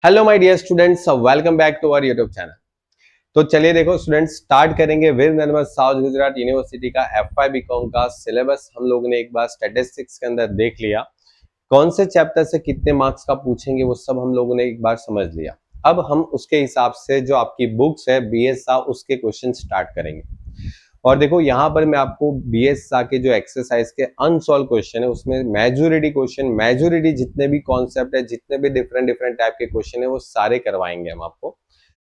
Hello my dear students, welcome back to our YouTube channel. तो चलिए देखो students, start करेंगे वीर नर्मद साउथ गुजरात यूनिवर्सिटी का FY बीकॉम का सिलेबस। हम लोगों ने एक बार स्टैटिस्टिक्स के अंदर देख लिया, कौन से चैप्टर से कितने मार्क्स का पूछेंगे वो सब हम लोगों ने एक बार समझ लिया। अब हम उसके हिसाब से जो आपकी बुक्स है BSA उसके क्वेश्चन स्टार्ट करेंगे। और देखो यहाँ पर मैं आपको BSA के जो एक्सरसाइज के अनसॉल्व क्वेश्चन है उसमें मेजोरिटी जितने भी कॉन्सेप्ट है, जितने भी डिफरेंट डिफरेंट टाइप के क्वेश्चन है वो सारे करवाएंगे हम आपको।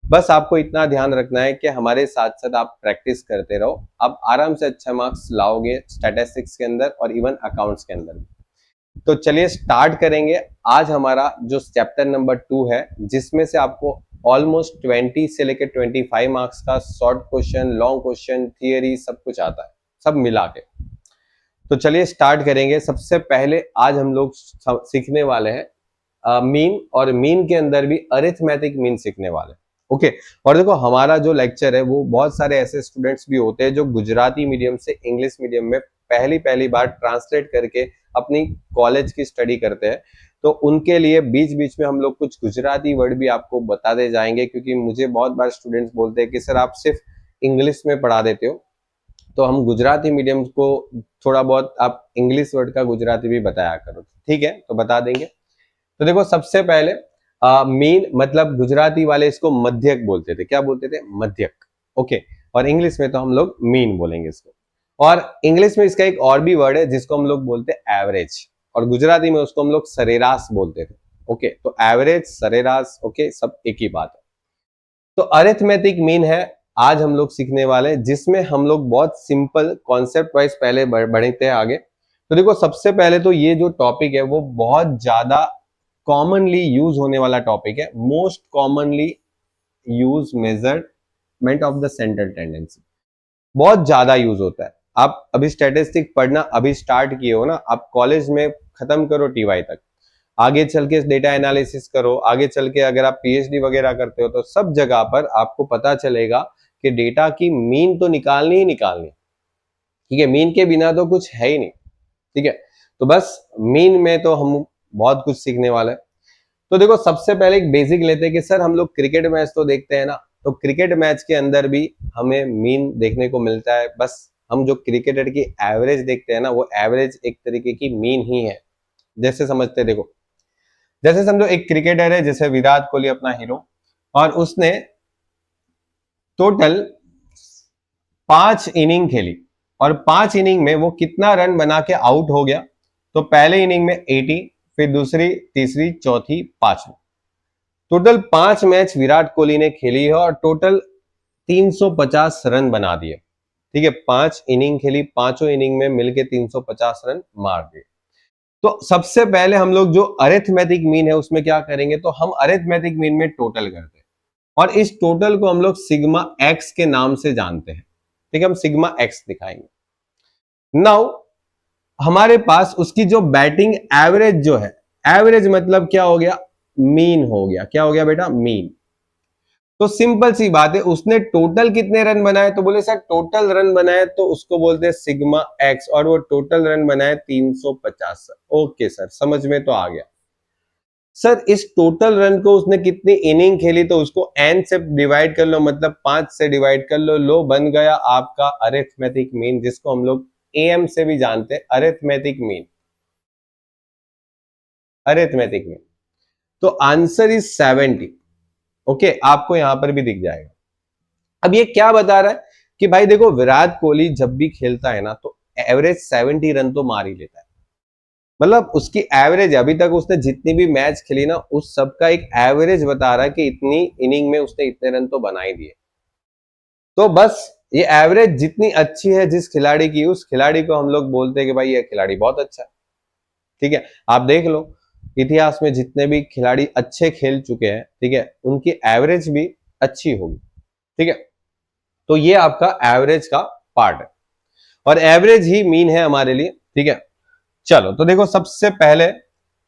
बस आपको इतना ध्यान रखना है कि हमारे साथ साथ आप प्रैक्टिस करते रहो, आप आराम से अच्छा मार्क्स लाओगे स्टैटिस्टिक्स के अंदर और इवन अकाउंट्स के अंदर। तो चलिए स्टार्ट करेंगे। आज हमारा जो चैप्टर नंबर 2 है जिसमें से आपको ऑलमोस्ट 20 से लेकर 25 मार्क्स का short question, long question, theory सब कुछ आता है, सब मिला के। तो चलिए स्टार्ट करेंगे। सबसे पहले आज हम लोग सीखने वाले हैं मीन, और मीन के अंदर भी अरिथमेटिक मीन सीखने वाले। ओके। और देखो हमारा जो लेक्चर है वो बहुत सारे ऐसे स्टूडेंट्स भी होते हैं जो गुजराती मीडियम से इंग्लिश मीडियम में पहली बार ट्रांसलेट करके अपनी कॉलेज की स्टडी करते हैं। तो उनके लिए बीच बीच में हम लोग कुछ गुजराती वर्ड भी आपको बताते जाएंगे, क्योंकि मुझे बहुत बार स्टूडेंट्स बोलते हैं कि सर आप सिर्फ इंग्लिश में पढ़ा देते हो, तो हम गुजराती मीडियम को थोड़ा बहुत आप इंग्लिश वर्ड का गुजराती भी बताया करो। ठीक है, तो बता देंगे। तो देखो सबसे पहले मीन मतलब गुजराती वाले इसको मध्यक बोलते थे। क्या बोलते थे? मध्यक। ओके। और इंग्लिश में तो हम लोग मीन बोलेंगे इसको। और इंग्लिश में इसका एक और भी वर्ड है जिसको हम लोग बोलते हैं एवरेज, और गुजराती में उसको हम लोग सरेराश बोलते थे। ओके, तो एवरेज, सरेराश, ओके, सब एक ही बात है। तो अरिथमेटिक मीन है आज हम लोग सीखने वाले हैं, जिसमें हम लोग बहुत सिंपल कॉन्सेप्ट वाइज पहले बढ़ते हैं आगे। तो देखो सबसे पहले तो ये जो टॉपिक है वो बहुत ज्यादा कॉमनली यूज होने वाला टॉपिक है। Most commonly use measurement of the central tendency, बहुत ज्यादा यूज होता है। आप अभी स्टैटिस्टिक पढ़ना अभी स्टार्ट किए हो ना, आप कॉलेज में खत्म करो TY तक, आगे चल के डेटा एनालिसिस करो, आगे चल के अगर आप PhD वगैरह करते हो तो सब जगह पर आपको पता चलेगा कि डेटा की मीन तो निकालनी ही निकालनी। ठीक है, मीन के बिना तो कुछ है ही नहीं। ठीक है, तो बस मीन में तो हम बहुत कुछ सीखने वाले हैं। तो देखो सबसे पहले एक बेसिक लेते हैं कि सर हम लोग क्रिकेट मैच तो देखते हैं ना, तो क्रिकेट मैच के अंदर भी हमें मीन देखने को मिलता है। बस हम जो क्रिकेटर की एवरेज देखते हैं ना, वो एवरेज एक तरीके की मीन ही है। जैसे समझते, देखो जैसे समझो एक क्रिकेटर है जैसे विराट कोहली अपना हीरो, और उसने टोटल 5 इनिंग खेली, और 5 इनिंग में वो कितना रन बना के आउट हो गया। तो पहले इनिंग में 80, फिर दूसरी, तीसरी, चौथी, पांचवी, टोटल 5 मैच विराट कोहली ने खेली है और टोटल 350 रन बना दिए। ठीक है, 5 इनिंग खेली, पांचों इनिंग में मिलके 350 रन मार दिए। तो सबसे पहले हम लोग जो अरिथमेटिक मीन है उसमें क्या करेंगे, तो हम अरिथमेटिक मीन में टोटल करते हैं, और इस टोटल को हम लोग सिग्मा एक्स के नाम से जानते हैं। ठीक है, हम सिग्मा एक्स दिखाएंगे। नाउ हमारे पास उसकी जो बैटिंग एवरेज जो है, एवरेज मतलब क्या हो गया? मीन हो गया। क्या हो गया बेटा? मीन। तो सिंपल सी बात है, उसने टोटल कितने रन बनाए, तो बोले सर टोटल रन बनाए तो उसको बोलते हैं सिग्मा एक्स, और वो टोटल रन बनाए 350। ओके सर, समझ में तो आ गया। सर इस टोटल रन को उसने कितनी इनिंग खेली, तो उसको एन से डिवाइड कर लो, मतलब 5 से डिवाइड कर लो, लो बन गया आपका अरिथमेटिक मीन, जिसको हम लोग AM से भी जानते हैं, अरिथमेटिक मीन। अरिथमेटिक मीन, तो आंसर इज 70। ओके, आपको यहां पर भी दिख जाएगा। अब ये क्या बता रहा है कि भाई देखो विराट कोहली जब भी खेलता है ना तो एवरेज 70 रन तो मार ही लेता है। मतलब उसकी एवरेज, अभी तक उसने जितनी भी मैच खेली ना उस सब का एक एवरेज बता रहा है कि इतनी इनिंग में उसने इतने रन तो बना ही दिए। तो बस ये एवरेज जितनी अच्छी है जिस खिलाड़ी की, उस खिलाड़ी को हम लोग बोलते हैं कि भाई ये खिलाड़ी बहुत अच्छा है। ठीक है, आप देख लो इतिहास में जितने भी खिलाड़ी अच्छे खेल चुके हैं, ठीक है, उनकी एवरेज भी अच्छी होगी। ठीक है, तो ये आपका एवरेज का पार्ट है, और एवरेज ही मीन है हमारे लिए। ठीक है, चलो तो देखो सबसे पहले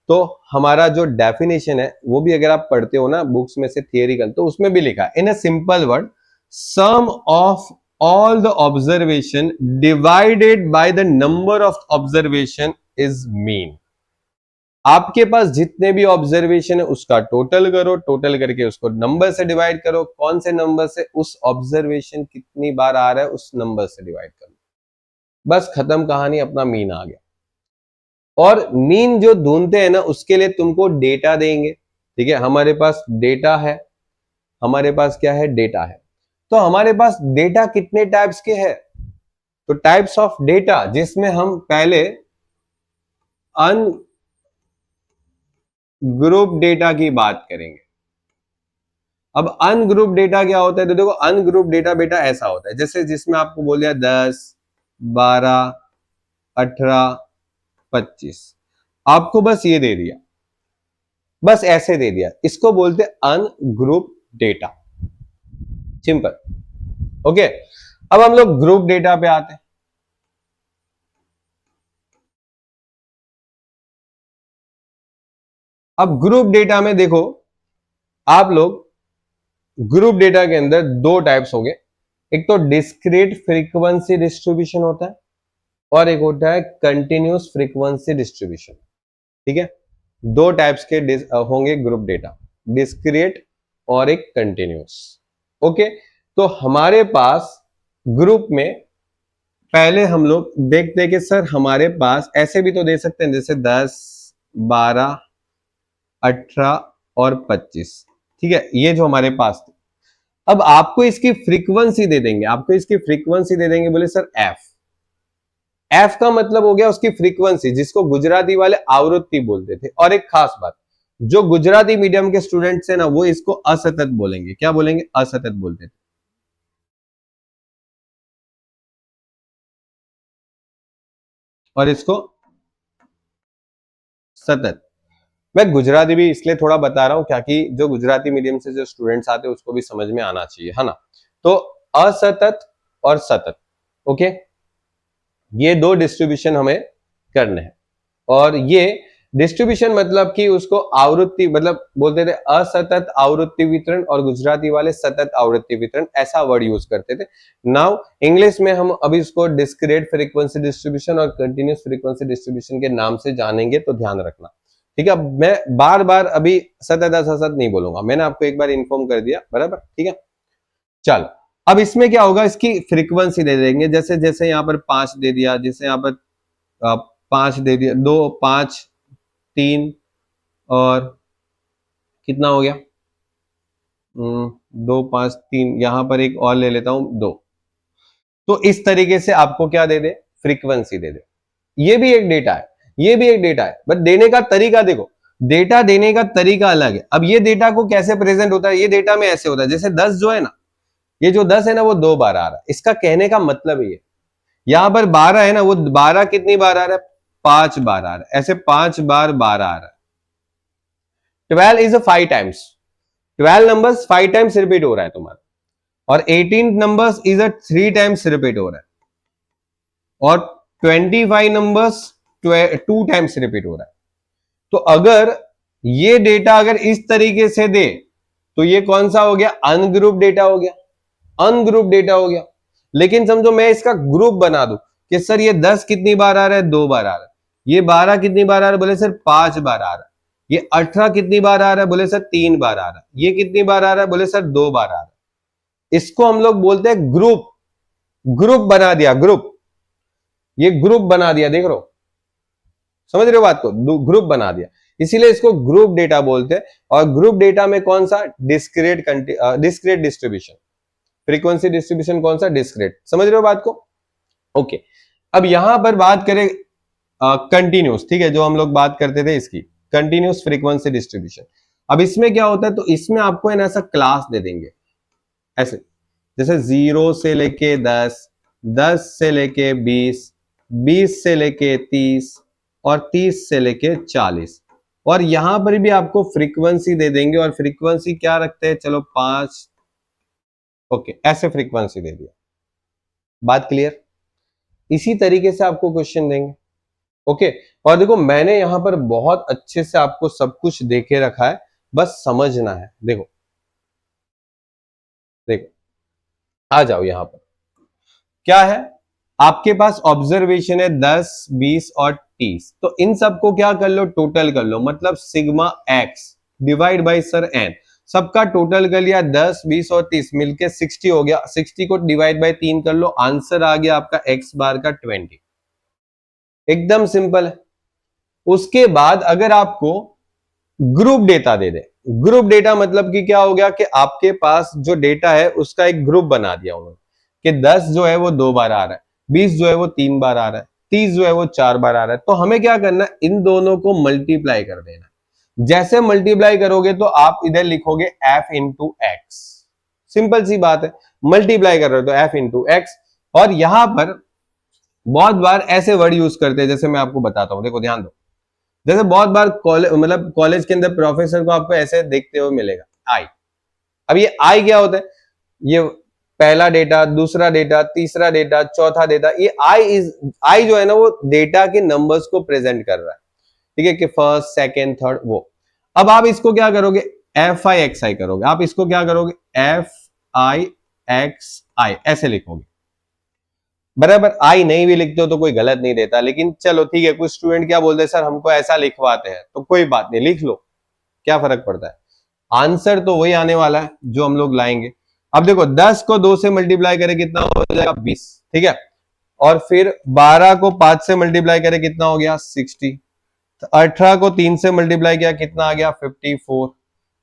तो हमारा जो डेफिनेशन है वो भी अगर आप पढ़ते हो ना बुक्स में से थियरिकल, तो उसमें भी लिखा है in a simple word, sum of all the observation divided by the number of observation is mean. आपके पास जितने भी ऑब्जर्वेशन है उसका टोटल करो, टोटल करके उसको नंबर से डिवाइड करो, कौन से नंबर से, उस ऑब्जर्वेशन कितनी बार आ रहा है उस नंबर से डिवाइड करो, बस खत्म कहानी, अपना मीन आ गया। और मीन जो ढूंढते हैं ना उसके लिए तुमको डेटा देंगे, ठीक है, हमारे पास डेटा है, हमारे पास क्या है, डेटा है। तो हमारे पास डेटा कितने टाइप्स के हैं, तो टाइप्स ऑफ डेटा, जिसमें हम पहले अनग्रुप डेटा की बात करेंगे। अब अनग्रुप डेटा क्या होता है, तो देखो अनग्रुप डेटा बेटा ऐसा होता है जैसे जिसमें आपको बोल दिया 10, 12, 18, 25, आपको बस ये दे दिया, बस ऐसे दे दिया, इसको बोलते अनग्रुप डेटा, सिंपल। ओके, अब हम लोग ग्रुप डेटा पे आते हैं। अब ग्रुप डेटा में देखो आप लोग, ग्रुप डेटा के अंदर दो टाइप्स हो गए, एक तो डिस्क्रीट फ्रीक्वेंसी डिस्ट्रीब्यूशन होता है और एक होता है कंटिन्यूस फ्रीक्वेंसी डिस्ट्रीब्यूशन, ठीक है, दो टाइप्स के होंगे ग्रुप डेटा, डिस्क्रीट और एक कंटिन्यूस। ओके, तो हमारे पास ग्रुप में पहले हम लोग देखते हैं कि सर हमारे पास ऐसे भी तो दे सकते हैं जैसे 10, 12, 18 और 25, ठीक है, ये जो हमारे पास थे। अब आपको इसकी फ्रीक्वेंसी दे देंगे, आपको इसकी फ्रीक्वेंसी दे देंगे, बोले सर एफ, एफ का मतलब हो गया उसकी फ्रीक्वेंसी, जिसको गुजराती वाले आवृत्ति बोलते थे। और एक खास बात, जो गुजराती मीडियम के स्टूडेंट्स हैं ना वो इसको असतत बोलेंगे, क्या बोलेंगे, असतत बोलते थे। और इसको सतत। मैं गुजराती भी इसलिए थोड़ा बता रहा हूं क्या कि जो गुजराती मीडियम से जो स्टूडेंट्स आते हैं उसको भी समझ में आना चाहिए, है ना। तो असतत और सतत, ओके, ये दो डिस्ट्रीब्यूशन हमें करने हैं। और ये डिस्ट्रीब्यूशन मतलब कि उसको आवृत्ति, मतलब बोलते थे असतत आवृत्ति वितरण और गुजराती वाले सतत आवृत्ति वितरण, ऐसा वर्ड यूज करते थे। नाउ इंग्लिश में हम अभी इसको डिस्क्रीट फ्रीक्वेंसी डिस्ट्रीब्यूशन और कंटिन्यूस फ्रीक्वेंसी डिस्ट्रीब्यूशन के नाम से जानेंगे, तो ध्यान रखना, ठीक है। मैं बार बार अभी सतत असतत नहीं बोलूंगा, मैंने आपको एक बार इन्फॉर्म कर दिया, बराबर, ठीक है। चल, अब इसमें क्या होगा, इसकी फ्रीक्वेंसी दे देंगे, जैसे जैसे यहाँ पर 5 दे दिया, जैसे यहाँ पर 5 दे दिया, 2, 5, 3 और कितना हो गया, 2, 5, 3, यहां पर एक और ले लेता हूं 2। तो इस तरीके से आपको क्या दे दे, फ्रीक्वेंसी दे दे। ये भी एक डेटा है, ये भी एक डेटा है, बट देने का तरीका देखो, डेटा देने का तरीका अलग है। अब ये डेटा को कैसे प्रेजेंट होता है, ये डेटा में ऐसे होता है जैसे 10 जो है ना, ये जो 10 है ना वो 2 बार आ रहा है, इसका कहने का मतलब ये, यहां पर 12 है ना, वो 12 कितनी बार आ रहा है, 5 बार आ रहा है, ऐसे 5 बार 12 आ रहा है। 12 is 5 times, 12 numbers 5 times repeat हो रहा है तुम्हारा, और 18 नंबर्स इज 3 टाइम्स रिपीट हो रहा है, और 25 नंबर्स 2 टाइम्स रिपीट हो रहा है। तो अगर ये डेटा अगर इस तरीके से दे तो ये कौन सा हो गया, अनग्रुप डेटा हो गया, अनग्रुप डेटा हो गया। लेकिन समझो मैं इसका ग्रुप बना दूं कि सर ये 10 कितनी बार आ रहा है, 2 बार आ रहा है, ये 12 कितनी बार आ रहा है, बोले सर 5 बार आ रहा है, ये 18 कितनी बार आ रहा है, बोले सर 3 बार आ रहा है, ये कितनी बार आ रहा है, बोले सर 2 बार आ रहा है। इसको हम लोग बोलते हैं ग्रुप, ग्रुप बना दिया, ग्रुप, ये ग्रुप बना दिया, देख रहे हो, समझ रहे हो बात को, ग्रुप बना दिया, इसीलिए इसको ग्रुप डेटा बोलते हैं। और ग्रुप डेटा में कौन सा, discrete, discrete distribution, frequency distribution कौन सा, डिस्क्रीट, समझ रहे हो बात को। ओके, अब यहां पर बात करें कंटिन्यूस, ठीक है, जो हम लोग बात करते थे इसकी, कंटिन्यूस फ्रीक्वेंसी डिस्ट्रीब्यूशन। अब इसमें क्या होता है, तो इसमें आपको है ना ऐसा क्लास दे देंगे, ऐसे जैसे 0 से लेके 10, 10 से लेके 20, 20 से लेके 30 और 30 से लेके 40। और यहां पर भी आपको फ्रीक्वेंसी दे देंगे, और फ्रीक्वेंसी क्या रखते हैं, चलो 5, ओके, ऐसे फ्रीक्वेंसी दे दिया, बात क्लियर। इसी तरीके से आपको क्वेश्चन देंगे, ओके। और देखो मैंने यहां पर बहुत अच्छे से आपको सब कुछ देके रखा है, बस समझना है। देखो देखो, आ जाओ यहां पर, क्या है, आपके पास ऑब्जर्वेशन है 10, 20 और 30। तो इन सबको क्या कर लो, टोटल कर लो, मतलब sigma x divide by sir n, सबका टोटल कर लिया 10, 20 और 30 मिलके 60 हो गया। 60 को डिवाइड बाई 3 कर लो, आंसर आ गया आपका एक्स बार का 20। एकदम सिंपल है। उसके बाद अगर आपको ग्रुप डेटा दे दे, ग्रुप डेटा मतलब कि क्या हो गया कि आपके पास जो डेटा है उसका एक ग्रुप बना दिया उन्होंने कि 10 जो है वो 2 बार आ रहा है, 20 जो है वो 3 बार आ रहा है, 30 जो है वो 4 बार आ रहा है। तो हमें क्या करना है, इन दोनों को मल्टीप्लाई कर देना। जैसे मल्टीप्लाई करोगे तो आप इधर लिखोगे f इंटू एक्स, सिंपल सी बात है, मल्टीप्लाई कर रहे हो तो f इंटू एक्स। और यहां पर बहुत बार ऐसे वर्ड यूज करते हैं, जैसे मैं आपको बताता हूं, देखो ध्यान दो। जैसे बहुत बार कॉलेज के अंदर प्रोफेसर को आपको ऐसे देखते हुए मिलेगा आई। अब ये आई क्या होता है, ये पहला डेटा, दूसरा डेटा, तीसरा डेटा, चौथा डेटा। ये आई जो है ना वो डेटा के नंबर्स को प्रेजेंट कर रहा है, ठीक है, कि फर्स्ट सेकेंड थर्ड वो। अब आप इसको क्या करोगे, एफ आई एक्स आई करोगे, आप इसको क्या करोगे, एफ आई एक्स आई ऐसे लिखोगे, बराबर। आई नहीं भी लिखते हो तो कोई गलत नहीं देता, लेकिन चलो ठीक है, कुछ स्टूडेंट क्या बोलते हैं, सर हमको ऐसा लिखवाते हैं, तो कोई बात नहीं, लिख लो, क्या फर्क पड़ता है, आंसर तो वही आने वाला है जो हम लोग लाएंगे। अब देखो 10 को 2 से मल्टीप्लाई करें कितना हो जाएगा, 20, ठीक है। और फिर 12 को 5 से मल्टीप्लाई करें कितना हो गया, 60। 18 को 3 से मल्टीप्लाई किया कितना आ गया, 54।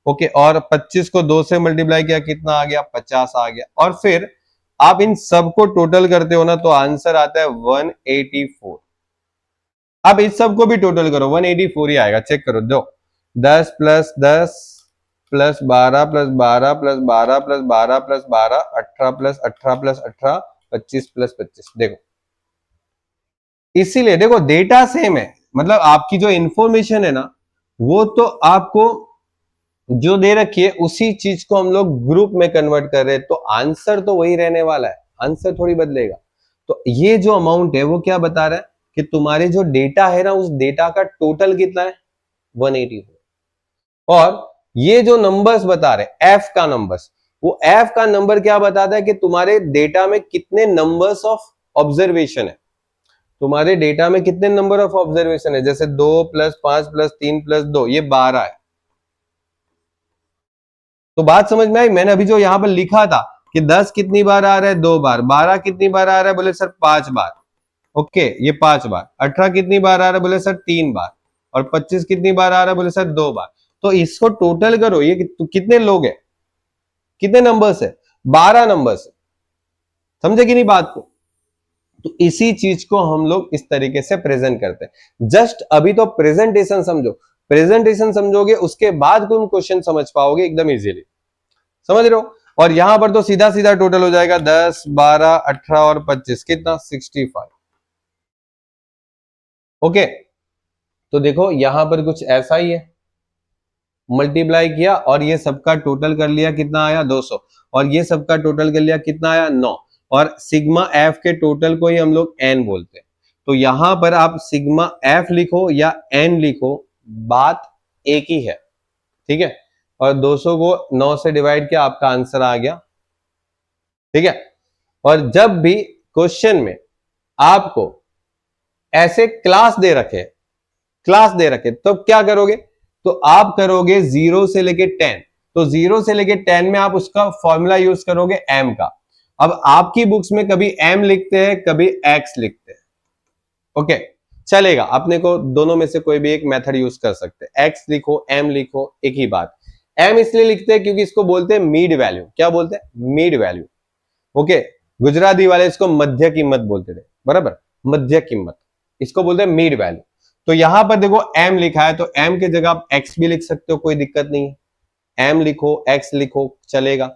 ओके, और 25 को 2 से मल्टीप्लाई किया कितना आ गया, 50 आ गया। और फिर आप इन सबको टोटल करते हो ना तो आंसर आता है 184। अब इस सबको भी टोटल करो, 184 ही आएगा, चेक करो दो, 10 plus 10 plus 12 plus 12 plus 12 plus 12 plus 12, 18 plus 18 plus 18, 25 plus 25। देखो इसीलिए देखो डेटा सेम है, मतलब आपकी जो इंफॉर्मेशन है ना वो तो आपको जो दे रखी है उसी चीज को हम लोग ग्रुप में कन्वर्ट कर रहे हैं, तो आंसर तो वही रहने वाला है, आंसर थोड़ी बदलेगा। तो ये जो अमाउंट है वो क्या बता रहा है कि तुम्हारे जो डेटा है ना उस डेटा का टोटल कितना है, 184। और ये जो नंबर्स बता रहे एफ का नंबर्स, वो एफ का नंबर क्या बताता है कि तुम्हारे डेटा में कितने नंबर्स ऑफ ऑब्जर्वेशन है, तुम्हारे डेटा में कितने नंबर ऑफ ऑब्जर्वेशन है। जैसे 2 प्लस 5 प्लस 3 प्लस 2 ये 12 है। तो बात समझ में आई, मैंने अभी जो यहां पर लिखा था कि 10 कितनी बार आ रहा है, 2 बार, 12 कितनी बार आ रहा है, बोले सर 5 बार, ओके ये 5 बार, 18 कितनी बार आ रहा है, बोले सर 3 बार, और 25 कितनी बार आ रहा है, बोले सर 2 बार। तो इसको टोटल करो, ये कितने लोग हैं, कितने नंबर्स है, 12 नंबर्स है, समझे कि नहीं बात को। तो इसी चीज को हम लोग इस तरीके से प्रेजेंट करते हैं। जस्ट अभी तो प्रेजेंटेशन समझो, प्रेजेंटेशन समझोगे उसके बाद तुम क्वेश्चन समझ पाओगे एकदम इजीली, समझ रहे हो। और यहां पर तो सीधा सीधा टोटल हो जाएगा 10, 12, 18 और 25 कितना, 65। ओके, तो देखो यहां पर कुछ ऐसा ही है, मल्टीप्लाई किया और ये सबका टोटल कर लिया कितना आया, 200, और ये सबका टोटल कर लिया कितना आया, 9। और सिग्मा एफ के टोटल को ही हम लोग एन बोलते हैं। तो यहां पर आप सिग्मा एफ लिखो या एन लिखो, बात एक ही है, ठीक है। और 200 को 9 से डिवाइड किया, आपका आंसर आ गया, ठीक है। और जब भी क्वेश्चन में आपको ऐसे क्लास दे रखे, क्लास दे रखे, तो क्या करोगे, तो आप करोगे 0 से लेके 10। तो 0 से लेके 10 में आप उसका फॉर्मूला यूज करोगे m का। अब आपकी बुक्स में कभी m लिखते हैं, कभी x लिखते हैं, ओके चलेगा, अपने को दोनों में से कोई भी एक मेथड यूज कर सकते हैं, x लिखो m लिखो एक ही बात। m इसलिए लिखते हैं क्योंकि इसको बोलते हैं मीड वैल्यू, क्या बोलते हैं, मीड वैल्यू, ओके। गुजराती वाले इसको मध्य कीमत बोलते थे, बराबर, मध्य कीमत, इसको बोलते हैं मीड वैल्यू। तो यहां पर देखो m लिखा है, तो m की जगह आप x भी लिख सकते हो, कोई दिक्कत नहीं है, m लिखो x लिखो चलेगा।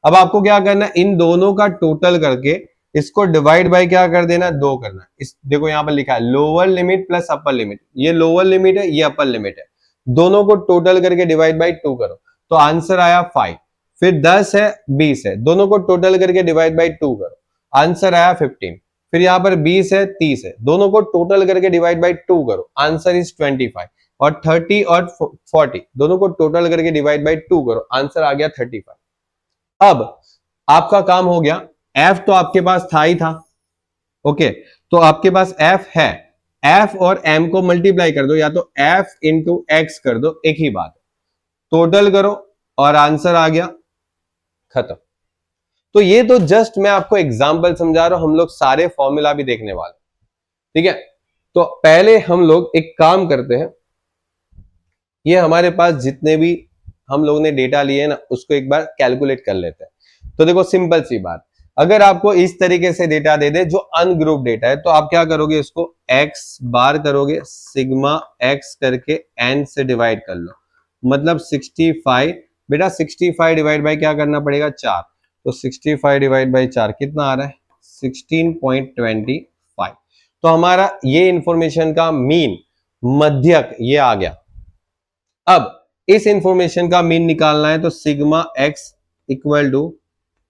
अब आपको क्या करना है, इन दोनों का टोटल करके इसको डिवाइड बाय क्या कर देना, 2 करना। इस देखो यहां पर लिखा है lower limit plus upper limit, ये लोअर लिमिट है ये अपर लिमिट है, दोनों को टोटल करके डिवाइड बाय 2 करो, तो आंसर आया 5। फिर 10 है 20 है, दोनों को टोटल करके डिवाइड बाय 2 करो, आंसर आया 15। फिर यहां पर 20 है 30 है, दोनों को टोटल करके डिवाइड बाय 2 करो, आंसर इज 25। और 30 और 40 दोनों को टोटल करके डिवाइड बाय 2 करो, आंसर आ गया 35। अब आपका काम हो गया, f तो आपके पास था ही था, ओके, तो आपके पास f है, एफ और एम को मल्टीप्लाई कर दो, या तो एफ इंटू एक्स कर दो, एक ही बात है, टोटल करो और आंसर आ गया, खत्म। तो ये तो जस्ट मैं आपको एग्जांपल समझा रहा हूं, हम लोग सारे फॉर्मूला भी देखने वाले, ठीक है। तो पहले हम लोग एक काम करते हैं, ये हमारे पास जितने भी हम लोग ने डेटा लिए ना उसको एक बार कैलकुलेट कर लेते हैं। तो देखो सिंपल सी बात, अगर आपको इस तरीके से डेटा दे दे जो अनग्रुप डेटा है, तो आप क्या करोगे, इसको x बार करोगे, सिग्मा x करके n से डिवाइड कर लो, मतलब 65। बेटा 65 डिवाइड बाई क्या करना पड़ेगा, 4। तो 65 डिवाइड बाई 4 कितना आ रहा है, 16.25। तो हमारा ये इंफॉर्मेशन का मीन, मध्यक ये आ गया। अब इस इंफॉर्मेशन का मीन निकालना है, तो sigma x equal to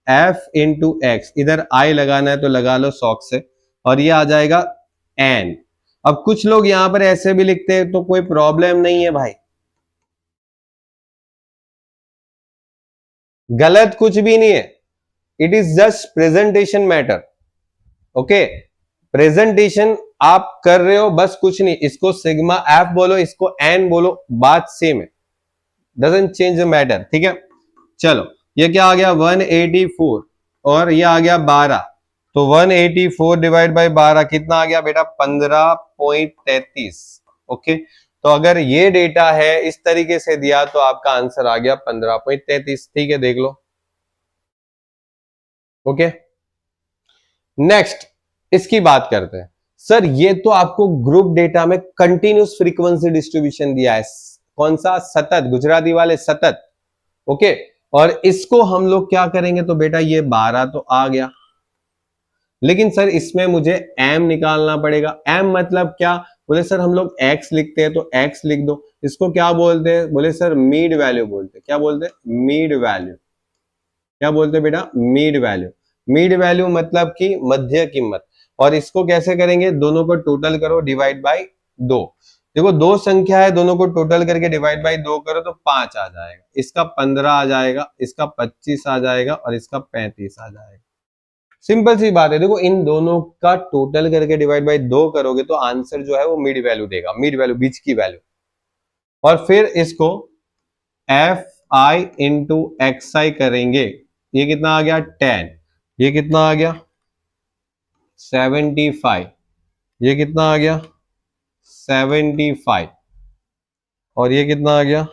f into x, इधर आई लगाना है तो लगा लो शौक से, और ये आ जाएगा एन। अब कुछ लोग यहां पर ऐसे भी लिखते हैं, तो कोई प्रॉब्लम नहीं है भाई, गलत कुछ भी नहीं है, it is just presentation matter. Okay, presentation आप कर रहे हो बस, कुछ नहीं, इसको सिग्मा एफ बोलो, इसको एन बोलो, बात सेम है, डजंट चेंज द मैटर, ठीक है। चलो ये क्या आ गया 184, और ये आ गया 12, तो 184 डिवाइड बाई 12 कितना आ गया बेटा, 15.33। ओके, तो अगर ये डेटा है इस तरीके से दिया तो आपका आंसर आ गया 15.33, ठीक है, देख लो। ओके, नेक्स्ट इसकी बात करते हैं। सर ये तो आपको ग्रुप डेटा में कंटिन्यूस फ्रीक्वेंसी डिस्ट्रीब्यूशन दिया है, कौन सा, सतत, गुजराती वाले सतत। ओके, और इसको हम लोग क्या करेंगे, तो बेटा ये 12 तो आ गया, लेकिन सर इसमें मुझे m निकालना पड़ेगा। m मतलब क्या, बोले सर हम लोग x लिखते हैं तो x लिख दो, इसको क्या बोलते हैं, बोले सर मीड वैल्यू बोलते हैं। क्या बोलते हैं, मीड वैल्यू। क्या बोलते हैं बेटा, मीड वैल्यू। मीड वैल्यू मतलब कि मध्य कीमत। और इसको कैसे करेंगे, दोनों को टोटल करो, डिवाइड बाई 2। देखो दो संख्या है, दोनों को टोटल करके डिवाइड बाई 2 करो तो 5 आ जाएगा, इसका 15 आ जाएगा, इसका 25 आ जाएगा, और इसका 35 आ जाएगा। सिंपल सी बात है, देखो इन दोनों का टोटल करके डिवाइड बाई 2 करोगे तो आंसर जो है वो मिड वैल्यू देगा, मिड वैल्यू, बीच की वैल्यू। और फिर इसको एफ आई इंटू एक्स आई करेंगे, ये कितना आ गया 10, ये कितना आ गया 75, ये कितना आ गया 75, और ये कितना आ गया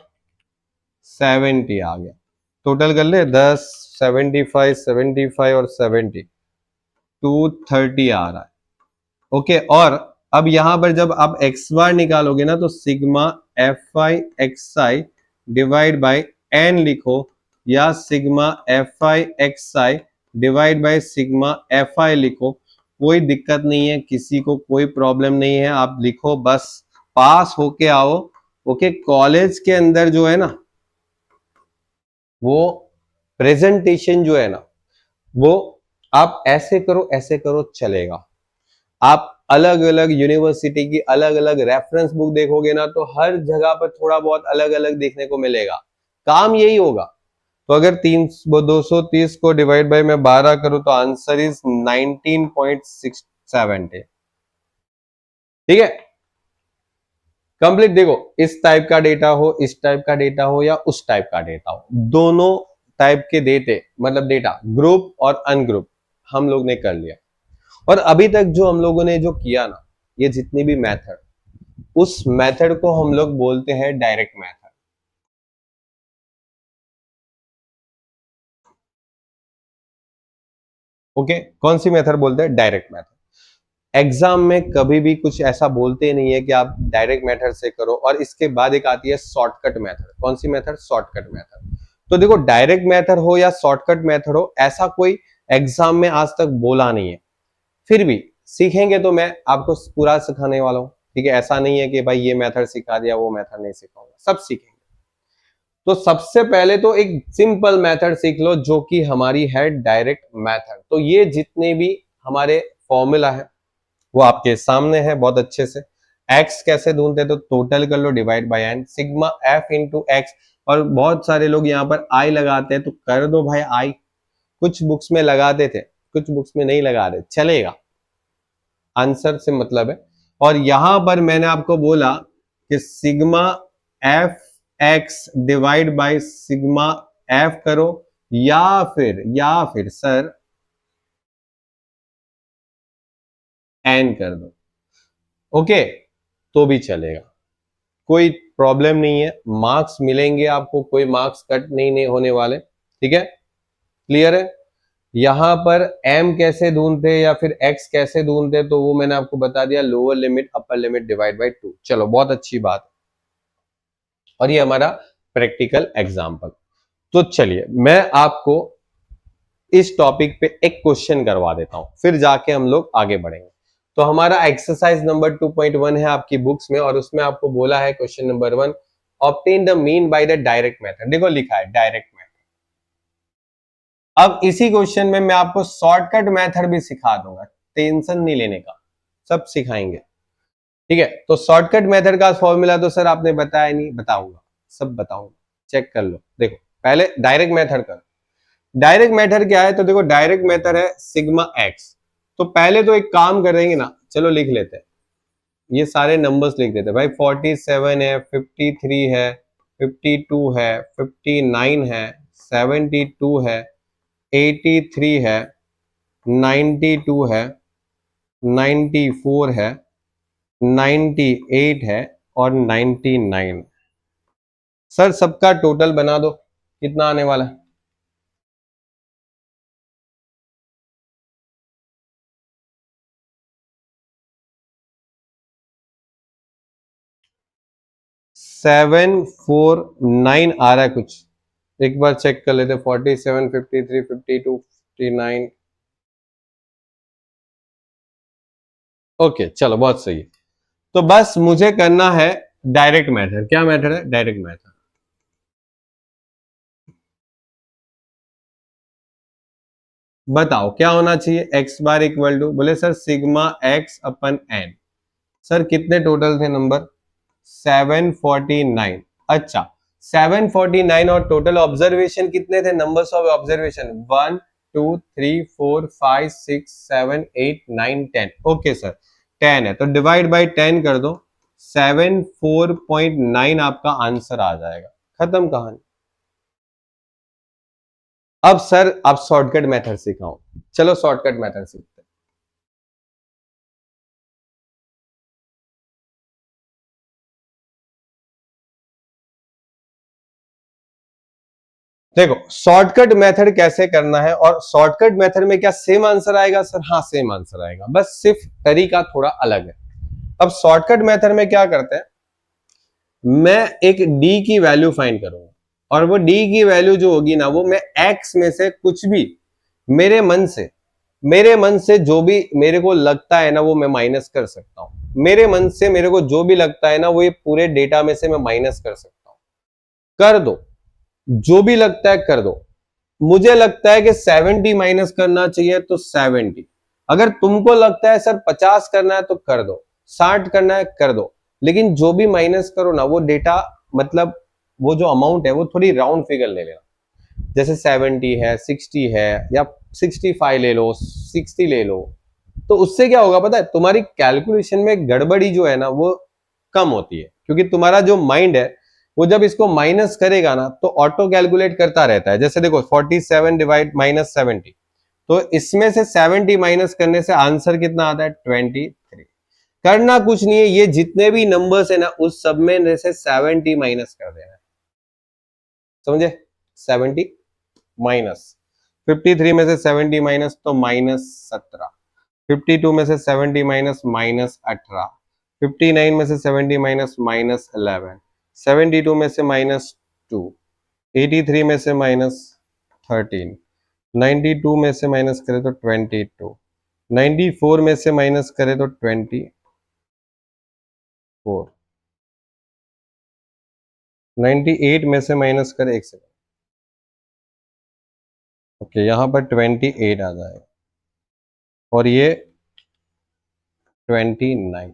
70 आ गया। टोटल कर ले 10, 75, 75 और 70, 230 आ रहा है। ओके, और अब यहां पर जब आप एक्स बार निकालोगे ना, तो sigma f i x i divide by n लिखो, या sigma f i x i divide by sigma f i लिखो, कोई दिक्कत नहीं है, किसी को कोई प्रॉब्लम नहीं है, आप लिखो बस, पास होके आओ। ओके, कॉलेज के अंदर जो है ना, वो प्रेजेंटेशन जो है ना, वो आप ऐसे करो चलेगा। आप अलग अलग यूनिवर्सिटी की अलग अलग रेफरेंस बुक देखोगे ना, तो हर जगह पर थोड़ा बहुत अलग अलग देखने को मिलेगा, काम यही होगा। तो अगर 230 को डिवाइड बाय मैं 12 करूं तो आंसर इज 19.670, ठीक है, कंप्लीट। देखो इस टाइप का डेटा हो, इस टाइप का डेटा हो, या उस टाइप का डेटा हो, दोनों टाइप के डेटे, मतलब डेटा ग्रुप और अनग्रुप हम लोग ने कर लिया। और अभी तक जो हम लोगों ने जो किया ना, ये जितनी भी मेथड, उस मेथड को हम लोग बोलते हैं डायरेक्ट मेथड। ओके, कौन सी मेथड बोलते हैं, डायरेक्ट मेथड। एग्जाम में कभी भी कुछ ऐसा बोलते नहीं है कि आप डायरेक्ट मेथड से करो, और इसके बाद एक आती है शॉर्टकट मेथड। कौन सी मेथड, शॉर्टकट मेथड। तो देखो डायरेक्ट मेथड हो या शॉर्टकट मेथड हो, ऐसा कोई एग्जाम में आज तक बोला नहीं है, फिर भी सीखेंगे तो मैं आपको पूरा सिखाने वाला हूं, ठीक है। ऐसा नहीं है कि भाई ये मेथड सिखा दिया वो मेथड नहीं सिखाऊंगा, सब सीखेंगे। तो सबसे पहले तो एक सिंपल मेथड सीख लो जो कि हमारी है डायरेक्ट मेथड। तो ये जितने भी हमारे फॉर्मूला है वो आपके सामने है बहुत अच्छे से। एक्स कैसे ढूंढते हैं, तो टोटल कर लो, divide by N, sigma F into X. और बहुत सारे लोग यहाँ पर आई लगाते हैं, तो कर दो भाई आई, कुछ बुक्स में लगाते थे, कुछ बुक्स में नहीं लगा रहे, चलेगा, आंसर से मतलब है। और यहां पर मैंने आपको बोला कि sigma F x divide by sigma F करो, या फिर सर एन कर दो। ओके, तो भी चलेगा, कोई प्रॉब्लम नहीं है, मार्क्स मिलेंगे आपको, कोई मार्क्स कट नहीं होने वाले। ठीक है, क्लियर है। यहां पर m कैसे ढूंढते या फिर x कैसे ढूंढते, तो वो मैंने आपको बता दिया, lower limit upper limit divide by 2। चलो बहुत अच्छी बात है, और ये हमारा प्रैक्टिकल एग्जांपल। तो चलिए मैं आपको इस टॉपिक पे एक क्वेश्चन करवा देता हूं, फिर जाके हम लोग आगे बढ़ेंगे। तो हमारा एक्सरसाइज नंबर 2.1 है आपकी बुक्स में, और उसमें आपको बोला है question number 1, obtain the mean by the direct method. देखो लिखा है डायरेक्ट मेथड। अब इसी क्वेश्चन में मैं आपको शॉर्टकट मेथड भी सिखा दूंगा, टेंशन नहीं लेने का, सब सिखाएंगे। ठीक है, तो शॉर्टकट मेथड का फॉर्मूला तो सर आपने बताया नहीं, बताऊंगा, सब बताऊंगा, चेक कर लो। देखो पहले डायरेक्ट मेथड कर, डायरेक्ट मेथड क्या है, तो देखो डायरेक्ट मेथड है सिग्मा एक्स। तो पहले तो एक काम करेंगे ना, चलो लिख लेते हैं, ये सारे नंबर्स लिख देते हैं भाई। 47 है, 53 है, 52 है, 59 है, 72 है, 83 है, 92 है, 94 है, 98 है, और 99। सर सबका टोटल बना दो, कितना आने वाला है? 749 आ रहा है कुछ, एक बार चेक कर लेते। 47, 53, 52, 59। ओके चलो बहुत सही है। तो बस मुझे करना है डायरेक्ट मेथड। क्या मेथड है? Direct method. बताओ क्या होना चाहिए। एक्स बार इक्वल टू, बोले sir sigma x upon N. Sir कितने टोटल थे नंबर? 749। अच्छा, 749 और टोटल ऑब्जर्वेशन कितने थे? Numbers of observation 1 2 3 4 5 6 7 8 9 10। Okay sir 10 है, तो डिवाइड बाय 10 कर दो, 74.9 आपका आंसर आ जाएगा। खत्म कहानी। अब सर आप शॉर्टकट मेथड सिखाओ, चलो शॉर्टकट मेथड सीखते हैं। देखो शॉर्टकट मेथड कैसे करना है, और शॉर्टकट मेथड में क्या सेम आंसर आएगा? सर हाँ सेम आंसर आएगा, बस सिर्फ तरीका थोड़ा अलग है। अब शॉर्टकट मेथड में क्या करते हैं, मैं एक d की वैल्यू फाइंड करूंगा, और वो d की वैल्यू जो होगी ना, वो मैं x में से कुछ भी मेरे मन से जो भी मेरे को लगता है ना, वो मैं माइनस कर सकता हूं। मेरे मन से मेरे को जो भी लगता है ना, वो ये पूरे डेटा में से मैं माइनस कर सकता हूं। कर दो, जो भी लगता है कर दो। मुझे लगता है कि 70 माइनस करना चाहिए तो 70। अगर तुमको लगता है सर 50 करना है तो कर दो, 60 करना है कर दो, लेकिन जो भी माइनस करो ना, वो डेटा मतलब वो जो अमाउंट है वो थोड़ी राउंड फिगर ले लेना। जैसे 70 है, 60 है, या 65 ले लो, 60 ले लो। तो उससे क्या होगा पता है, तुम्हारी कैलकुलेशन में गड़बड़ी जो है ना वो कम होती है, क्योंकि तुम्हारा जो माइंड है वो जब इसको माइनस करेगा ना, तो ऑटो कैलकुलेट करता रहता है। जैसे देखो 47 डिवाइड माइनस 70, तो इसमें से 70 माइनस करने से आंसर कितना आता है? 23। करना कुछ नहीं है, ये जितने भी नंबर्स है ना, उस सब में से 70 माइनस कर देना है। समझे? 70 माइनस 53 में से 70 माइनस तो -17, 52 में से 70 माइनस -18, 59 में से 70 माइनस -11, 72 में से -2, 83 में से -13, 92 में से माइनस करे तो 22, 94 में से माइनस करे तो 24, 98 में से माइनस करे, एक सेकंड, ओके यहाँ पर 28 आ जाएगा, और ये 29।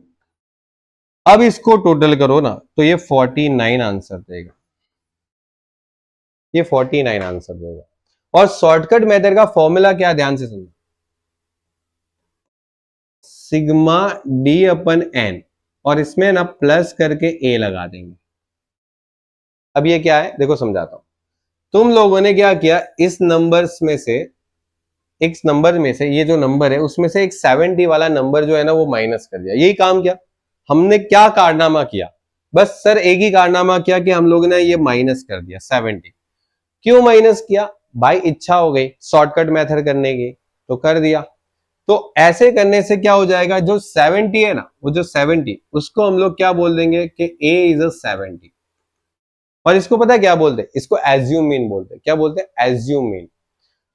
अब इसको टोटल करो ना, तो ये 49 आंसर देगा, ये 49 आंसर देगा। और शॉर्टकट मेथड का फॉर्मूला क्या, ध्यान से सुनो। सिग्मा डी अपन एन, और इसमें ना प्लस करके ए लगा देंगे। अब ये क्या है देखो समझाता हूं। तुम लोगों ने क्या किया, इस नंबर्स में से, एक नंबर में से, ये जो नंबर है उसमें से एक 70 वाला नंबर जो है ना वो माइनस कर दिया। यही काम किया हमने। क्या कारनामा किया, बस सर एक ही कारनामा किया कि हम लोगों ने ये माइनस कर दिया 70। क्यों माइनस किया भाई, इच्छा हो गई शॉर्टकट मेथड करने की तो कर दिया। तो ऐसे करने से क्या हो जाएगा, जो 70 है ना, वो जो 70 उसको हम लोग क्या बोल देंगे कि a इज अ 70। और इसको पता है क्या बोलते हैं, इसको एज्यूम मीन बोलते हैं। क्या बोलते हैं, एज्यूम मीन।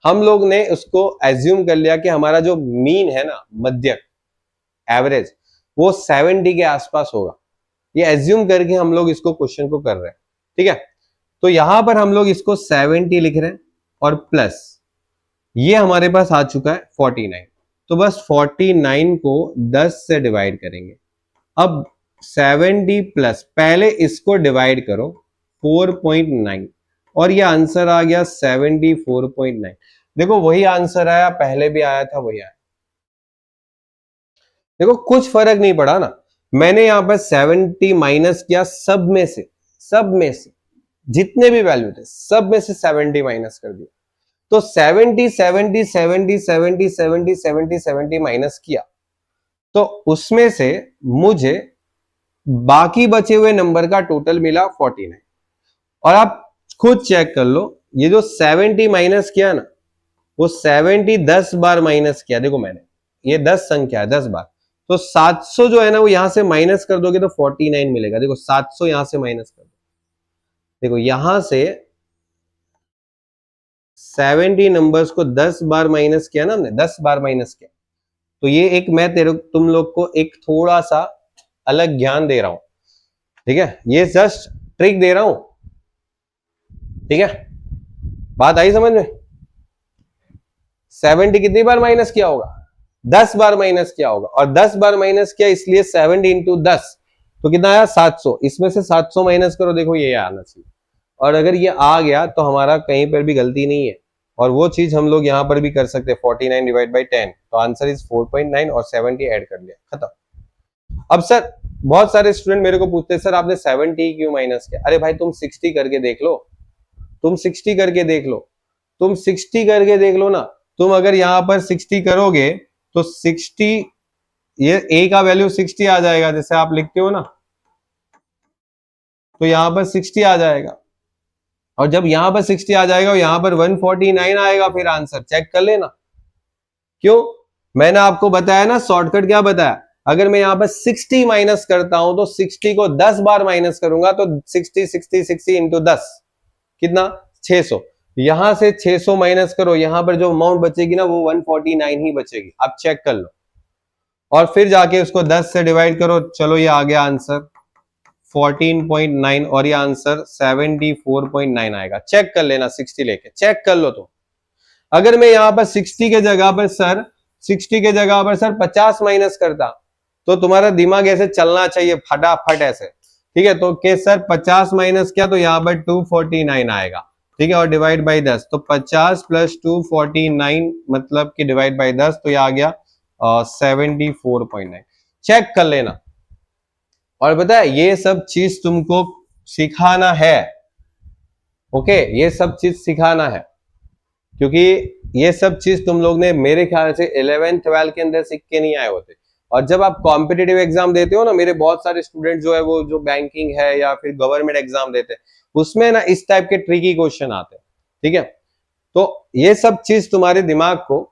हम लोग ने उसको एज्यूम कर लिया कि हमारा जो मीन है ना, मध्यक एवरेज, वो 70 के आसपास होगा। ये एज्यूम करके हम लोग इसको क्वेश्चन को कर रहे हैं, ठीक है। तो यहां पर हम लोग इसको 70 लिख रहे हैं और प्लस ये हमारे पास आ चुका है 49। तो बस 49 को 10 से डिवाइड करेंगे। अब 70 प्लस, पहले इसको डिवाइड करो 4.9 और ये आंसर आ गया 74.9। देखो वही आंसर आया, पहले भी आया था वही आया। देखो कुछ फर्क नहीं पड़ा ना, मैंने यहां पर 70 माइनस किया, सब में से जितने भी वैल्यू थे सब में से 70 माइनस कर दिया। तो 70 70 70 70 70 70 70 माइनस किया, तो उसमें से मुझे बाकी बचे हुए नंबर का टोटल मिला 49। और आप खुद चेक कर लो, ये जो 70 माइनस किया ना, वो 70 10 बार माइनस किया। देखो मैंने, ये 10 संख्या है 10 बार, तो 700 जो है ना वो यहां से माइनस कर दोगे तो 49 मिलेगा। देखो 700 यहां से माइनस कर दो, देखो यहां से 70 नंबर्स को 10 बार माइनस किया ना हमने, 10 बार माइनस किया। तो ये एक मैं तुम लोग को एक थोड़ा सा अलग ज्ञान दे रहा हूं, ठीक है। ये जस्ट ट्रिक दे रहा हूं, ठीक है। बात आई समझ में। 70 कितनी बार माइनस किया होगा, 10 बार माइनस किया होगा। और 10 बार माइनस किया इसलिए 70 इंटू 10 तो कितना आया 700। इसमें से 700 माइनस करो, देखो ये आना चाहिए। और अगर ये आ गया तो हमारा कहीं पर भी गलती नहीं है। और वो चीज हम लोग यहां पर भी कर सकते हैं, 49 डिवाइड बाई 10, तो आंसर इज 4.9 और 70 ऐड कर लिया, खत्म। अब सर बहुत सारे स्टूडेंट मेरे को पूछते हैं, सर आपने 70 क्यों माइनस किया। अरे भाई तुम 60 करके देख लो, तुम 60 करके देख लो, तुम 60 करके देख लो ना। तुम अगर यहां पर 60 करोगे तो 60, ये a का वैल्यू 60 आ जाएगा, जैसे आप लिखते हो ना, तो यहां पर 60 आ जाएगा। और जब यहां पर 60 आ जाएगा और यहां पर 149 आएगा, फिर आंसर चेक कर लेना। क्यों, मैंने आपको बताया ना शॉर्टकट, क्या बताया, अगर मैं यहां पर 60 माइनस करता हूं तो 60 को 10 बार माइनस करूंगा, तो 60 60 60 इंटू 10 कितना, 600। यहां से 600 माइनस करो, यहां पर जो अमाउंट बचेगी ना वो 149 ही बचेगी। आप चेक कर लो और फिर जाके उसको 10 से डिवाइड करो। चलो ये आ गया आंसर 14.9 और ये आंसर 74.9 आएगा। चेक कर लेना, 60 लेके चेक कर लो। तो अगर मैं यहां पर 60 के जगह पर सर 60 के जगह पर सर 50 माइनस करता, तो तुम्हारा दिमाग ऐसे चलना चाहिए फटाफट ऐसे, ठीक है। तो के सर 50 माइनस किया तो यहां पर 249 आएगा, ठीक है। और डिवाइड बाई 10, तो 50 प्लस 249 मतलब कि डिवाइड बाई 10, तो ये आ गया 74.9। चेक कर लेना। और पता है ये सब चीज तुमको सिखाना है, ओके, ये सब चीज सिखाना है, क्योंकि ये सब चीज तुम लोग ने मेरे ख्याल से 11th 12th के अंदर सीख के नहीं आए होते। और जब आप कॉम्पिटिटिव एग्जाम देते हो ना, मेरे बहुत सारे स्टूडेंट जो है वो जो बैंकिंग है या फिर गवर्नमेंट एग्जाम देते हैं, उसमें ना इस टाइप के ट्रिकी क्वेश्चन आते हैं, ठीक है। तो ये सब चीज तुम्हारे दिमाग को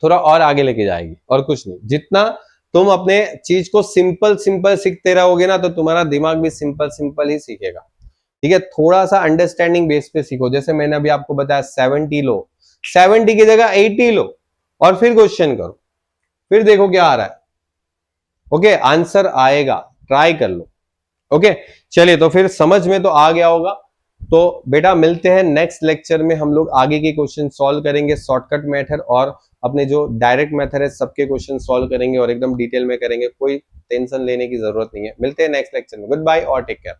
थोड़ा और आगे लेके जाएगी, और कुछ नहीं। जितना तुम अपने चीज को सिंपल सिंपल सीखते रहोगे ना, तो तुम्हारा दिमाग भी सिंपल सिंपल ही सीखेगा, ठीक है। थोड़ा सा अंडरस्टैंडिंग बेस पे सीखो। जैसे मैंने अभी आपको बताया 70 लो, 70 की जगह 80 लो और फिर क्वेश्चन करो, फिर देखो क्या आ रहा है, ओके, आंसर आएगा, ट्राई कर लो, ओके। चलिए, तो फिर समझ में तो आ गया होगा। तो बेटा मिलते हैं नेक्स्ट लेक्चर में, हम लोग आगे के क्वेश्चन सॉल्व करेंगे, शॉर्टकट मेथड और अपने जो डायरेक्ट मेथड है सबके क्वेश्चन सॉल्व करेंगे और एकदम डिटेल में करेंगे। कोई टेंशन लेने की जरूरत नहीं है। मिलते हैं नेक्स्ट लेक्चर में। गुड बाय और टेक केयर।